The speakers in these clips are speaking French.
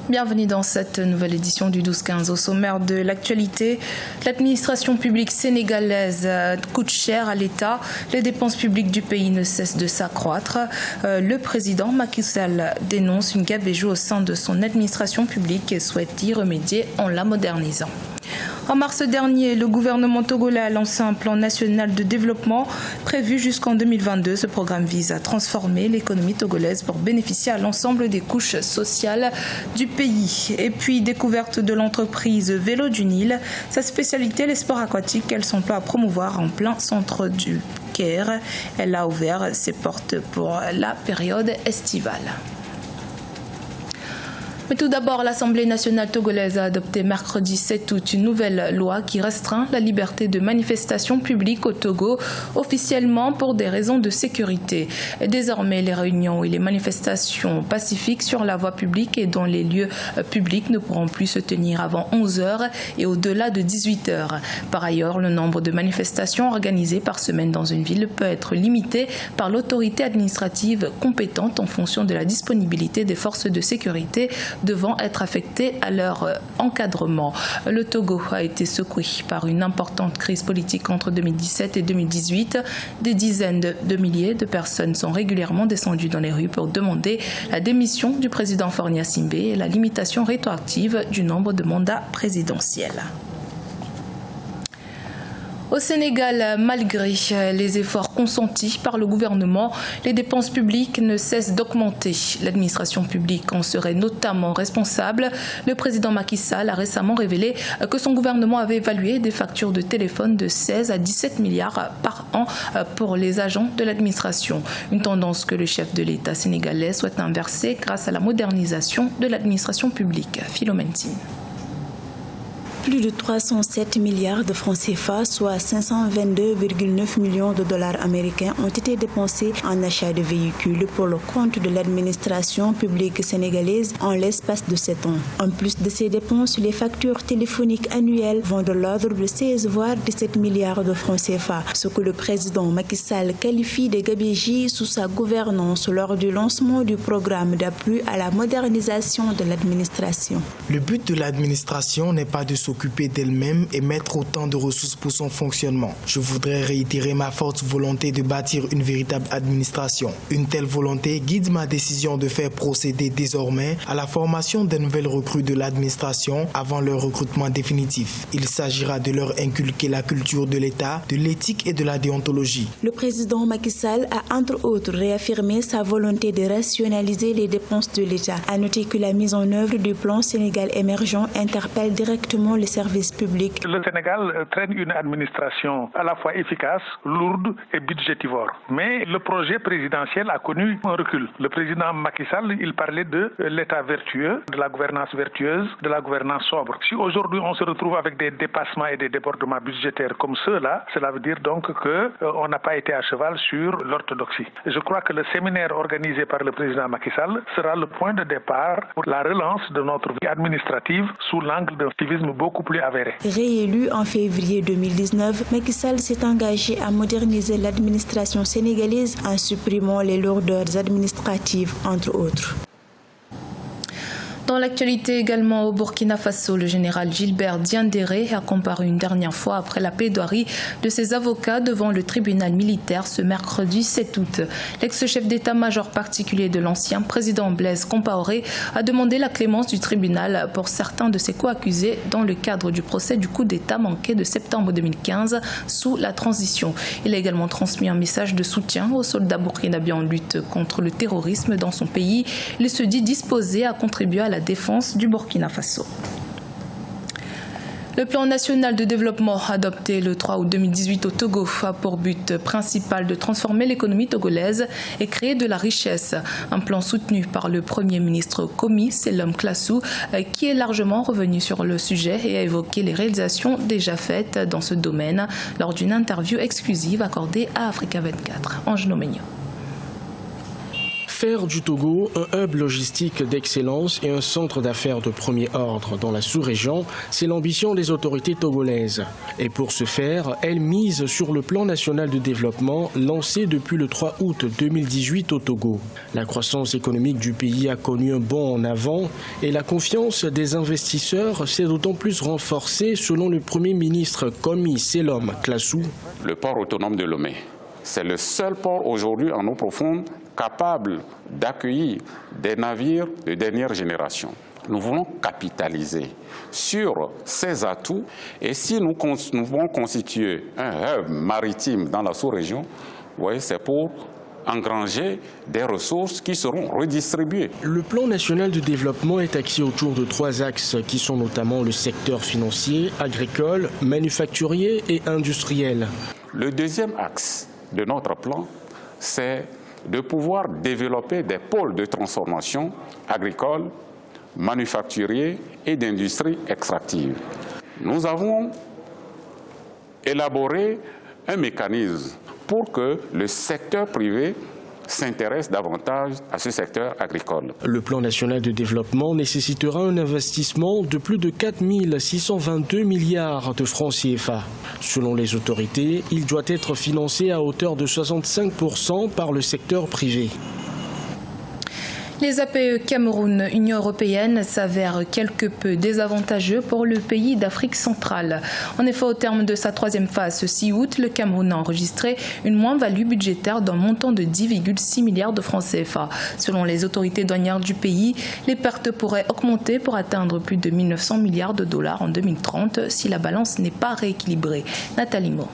Bienvenue dans cette nouvelle édition du 12-15. Au sommaire de l'actualité, l'administration publique sénégalaise coûte cher à l'État. Les dépenses publiques du pays ne cessent de s'accroître. Le président Macky Sall dénonce une gabegie au sein de son administration publique et souhaite y remédier en la modernisant. En mars dernier, le gouvernement togolais a lancé un plan national de développement prévu jusqu'en 2022. Ce programme vise à transformer l'économie togolaise pour bénéficier à l'ensemble des couches sociales du pays. Et puis, découverte de l'entreprise Vélo du Nil. Sa spécialité, les sports aquatiques qu'elle s'emploie à promouvoir en plein centre du Caire. Elle a ouvert ses portes pour la période estivale. Mais tout d'abord, l'Assemblée nationale togolaise a adopté mercredi 7 août une nouvelle loi qui restreint la liberté de manifestation publique au Togo, officiellement pour des raisons de sécurité. Désormais, les réunions et les manifestations pacifiques sur la voie publique et dans les lieux publics ne pourront plus se tenir avant 11 h et au-delà de 18 h. Par ailleurs, le nombre de manifestations organisées par semaine dans une ville peut être limité par l'autorité administrative compétente en fonction de la disponibilité des forces de sécurité devant être affectés à leur encadrement. Le Togo a été secoué par une importante crise politique entre 2017 et 2018. Des dizaines de milliers de personnes sont régulièrement descendues dans les rues pour demander la démission du président Faure Gnassingbé et la limitation rétroactive du nombre de mandats présidentiels. Au Sénégal, malgré les efforts consentis par le gouvernement, les dépenses publiques ne cessent d'augmenter. L'administration publique en serait notamment responsable. Le président Macky Sall a récemment révélé que son gouvernement avait évalué des factures de téléphone de 16 à 17 milliards par an pour les agents de l'administration. Une tendance que le chef de l'État sénégalais souhaite inverser grâce à la modernisation de l'administration publique. Philomène Tine. Plus de 307 milliards de francs CFA, soit 522,9 millions de dollars américains, ont été dépensés en achat de véhicules pour le compte de l'administration publique sénégalaise en l'espace de 7 ans. En plus de ces dépenses, les factures téléphoniques annuelles vont de l'ordre de 16 voire 17 milliards de francs CFA, ce que le président Macky Sall qualifie de gabegie sous sa gouvernance lors du lancement du programme d'appui à la modernisation de l'administration. Le but de l'administration n'est pas de s'occuper d'elle-même et mettre autant de ressources pour son fonctionnement. Je voudrais réitérer ma forte volonté de bâtir une véritable administration. Une telle volonté guide ma décision de faire procéder désormais à la formation des nouvelles recrues de l'administration avant leur recrutement définitif. Il s'agira de leur inculquer la culture de l'État, de l'éthique et de la déontologie. Le président Macky Sall a entre autres réaffirmé sa volonté de rationaliser les dépenses de l'État. À noter que la mise en œuvre du plan Sénégal émergent interpelle directement les services publics. Le Sénégal traîne une administration à la fois efficace, lourde et budgétivore. Mais le projet présidentiel a connu un recul. Le président Macky Sall, il parlait de l'État vertueux, de la gouvernance vertueuse, de la gouvernance sobre. Si aujourd'hui on se retrouve avec des dépassements et des débordements budgétaires comme ceux-là, cela veut dire donc qu'on n'a pas été à cheval sur l'orthodoxie. Je crois que le séminaire organisé par le président Macky Sall sera le point de départ pour la relance de notre vie administrative sous l'angle d'un civisme beaucoup plus avéré. Réélu en février 2019, Macky Sall s'est engagé à moderniser l'administration sénégalaise en supprimant les lourdeurs administratives, entre autres. Dans l'actualité également au Burkina Faso, le général Gilbert Diendéré a comparu une dernière fois après la plaidoirie de ses avocats devant le tribunal militaire ce mercredi 7 août. L'ex-chef d'état-major particulier de l'ancien président Blaise Compaoré a demandé la clémence du tribunal pour certains de ses co-accusés dans le cadre du procès du coup d'état manqué de septembre 2015 sous la transition. Il a également transmis un message de soutien aux soldats burkinabés en lutte contre le terrorisme dans son pays. Il se dit disposé à contribuer à la défense du Burkina Faso. Le plan national de développement adopté le 3 août 2018 au Togo a pour but principal de transformer l'économie togolaise et créer de la richesse. Un plan soutenu par le Premier ministre Komi Selom Klassou qui est largement revenu sur le sujet et a évoqué les réalisations déjà faites dans ce domaine lors d'une interview exclusive accordée à Africa 24. Ange Nomenio. Faire du Togo un hub logistique d'excellence et un centre d'affaires de premier ordre dans la sous-région, c'est l'ambition des autorités togolaises. Et pour ce faire, elles misent sur le plan national de développement lancé depuis le 3 août 2018 au Togo. La croissance économique du pays a connu un bond en avant et la confiance des investisseurs s'est d'autant plus renforcée selon le Premier ministre Komi Selom Klassou. Le port autonome de Lomé, c'est le seul port aujourd'hui en eau profonde capable d'accueillir des navires de dernière génération. Nous voulons capitaliser sur ces atouts et si nous voulons constituer un hub maritime dans la sous-région, c'est pour engranger des ressources qui seront redistribuées. Le plan national de développement est axé autour de 3 axes qui sont notamment le secteur financier, agricole, manufacturier et industriel. Le deuxième axe de notre plan, c'est de pouvoir développer des pôles de transformation agricole, manufacturier et d'industrie extractive. Nous avons élaboré un mécanisme pour que le secteur privé s'intéresse davantage à ce secteur agricole. Le plan national de développement nécessitera un investissement de plus de 4 622 milliards de francs CFA. Selon les autorités, il doit être financé à hauteur de 65% par le secteur privé. Les APE Cameroun-Union européenne s'avèrent quelque peu désavantageux pour le pays d'Afrique centrale. En effet, au terme de sa 3e phase, ce 6 août, le Cameroun a enregistré une moins-value budgétaire d'un montant de 10,6 milliards de francs CFA. Selon les autorités douanières du pays, les pertes pourraient augmenter pour atteindre plus de 1 900 milliards de dollars en 2030 si la balance n'est pas rééquilibrée. Nathalie Mo.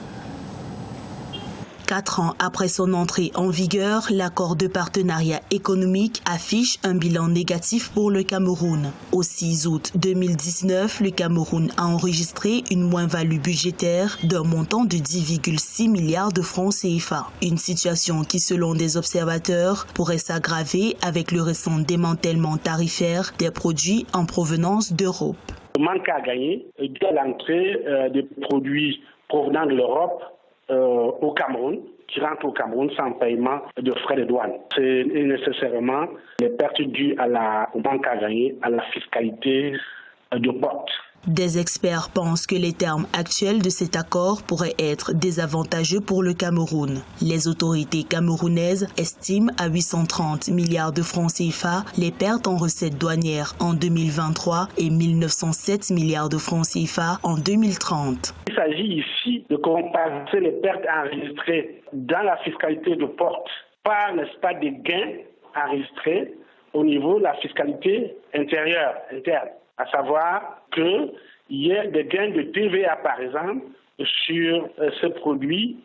4 ans après son entrée en vigueur, l'accord de partenariat économique affiche un bilan négatif pour le Cameroun. Au 6 août 2019, le Cameroun a enregistré une moins-value budgétaire d'un montant de 10,6 milliards de francs CFA. Une situation qui, selon des observateurs, pourrait s'aggraver avec le récent démantèlement tarifaire des produits en provenance d'Europe. Le manque à gagner de l'entrée des produits provenant de l'Europe au Cameroun, qui rentrent au Cameroun sans paiement de frais de douane. C'est nécessairement les pertes dues au manque à gagner, à la fiscalité de porte. Des experts pensent que les termes actuels de cet accord pourraient être désavantageux pour le Cameroun. Les autorités camerounaises estiment à 830 milliards de francs CFA les pertes en recettes douanières en 2023 et 1907 milliards de francs CFA en 2030. Il s'agit ici de compenser les pertes enregistrées dans la fiscalité de porte par, n'est-ce pas, des gains enregistrés au niveau de la fiscalité interne. À savoir qu'il y a des gains de TVA, par exemple, sur ces produits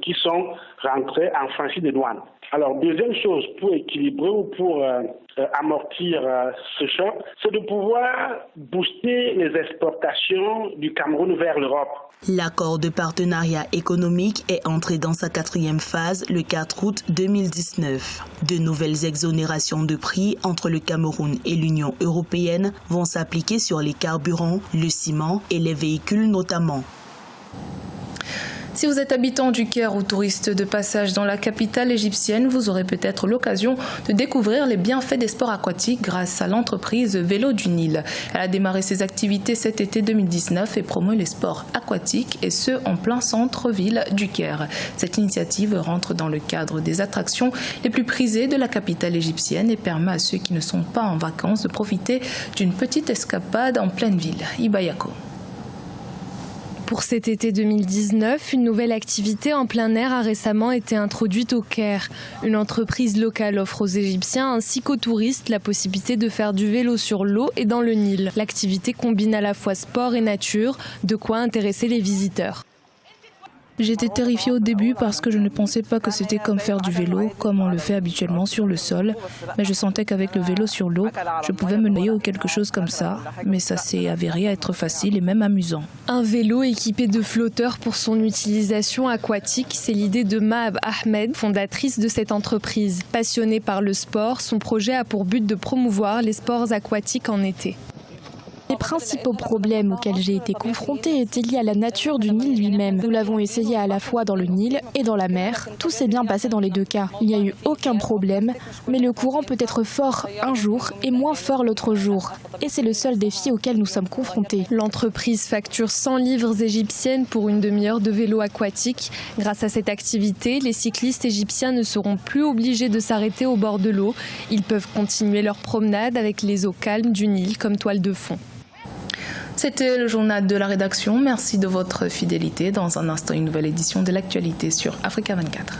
qui sont rentrés en franchise de douane. Alors, deuxième chose, pour équilibrer ou pour amortir ce choc, c'est de pouvoir booster les exportations du Cameroun vers l'Europe. L'accord de partenariat économique est entré dans sa 4e phase le 4 août 2019. De nouvelles exonérations de prix entre le Cameroun et l'Union européenne vont s'appliquer sur les carburants, le ciment et les véhicules notamment. Si vous êtes habitant du Caire ou touriste de passage dans la capitale égyptienne, vous aurez peut-être l'occasion de découvrir les bienfaits des sports aquatiques grâce à l'entreprise Vélo du Nil. Elle a démarré ses activités cet été 2019 et promeut les sports aquatiques, et ce en plein centre-ville du Caire. Cette initiative rentre dans le cadre des attractions les plus prisées de la capitale égyptienne et permet à ceux qui ne sont pas en vacances de profiter d'une petite escapade en pleine ville. Ibayako. Pour cet été 2019, une nouvelle activité en plein air a récemment été introduite au Caire. Une entreprise locale offre aux Égyptiens ainsi qu'aux touristes la possibilité de faire du vélo sur l'eau et dans le Nil. L'activité combine à la fois sport et nature, de quoi intéresser les visiteurs. J'étais terrifiée au début parce que je ne pensais pas que c'était comme faire du vélo, comme on le fait habituellement sur le sol. Mais je sentais qu'avec le vélo sur l'eau, je pouvais me noyer ou quelque chose comme ça. Mais ça s'est avéré être facile et même amusant. Un vélo équipé de flotteurs pour son utilisation aquatique, c'est l'idée de Mahab Ahmed, fondatrice de cette entreprise. Passionnée par le sport, son projet a pour but de promouvoir les sports aquatiques en été. principaux problèmes auxquels j'ai été confrontée étaient liés à la nature du Nil lui-même. Nous l'avons essayé à la fois dans le Nil et dans la mer. Tout s'est bien passé dans les deux cas. Il n'y a eu aucun problème, mais le courant peut être fort un jour et moins fort l'autre jour. Et c'est le seul défi auquel nous sommes confrontés. L'entreprise facture 100 livres égyptiennes pour une demi-heure de vélo aquatique. Grâce à cette activité, les cyclistes égyptiens ne seront plus obligés de s'arrêter au bord de l'eau. Ils peuvent continuer leur promenade avec les eaux calmes du Nil comme toile de fond. C'était le journal de la rédaction. Merci de votre fidélité. Dans un instant, une nouvelle édition de l'actualité sur Africa 24.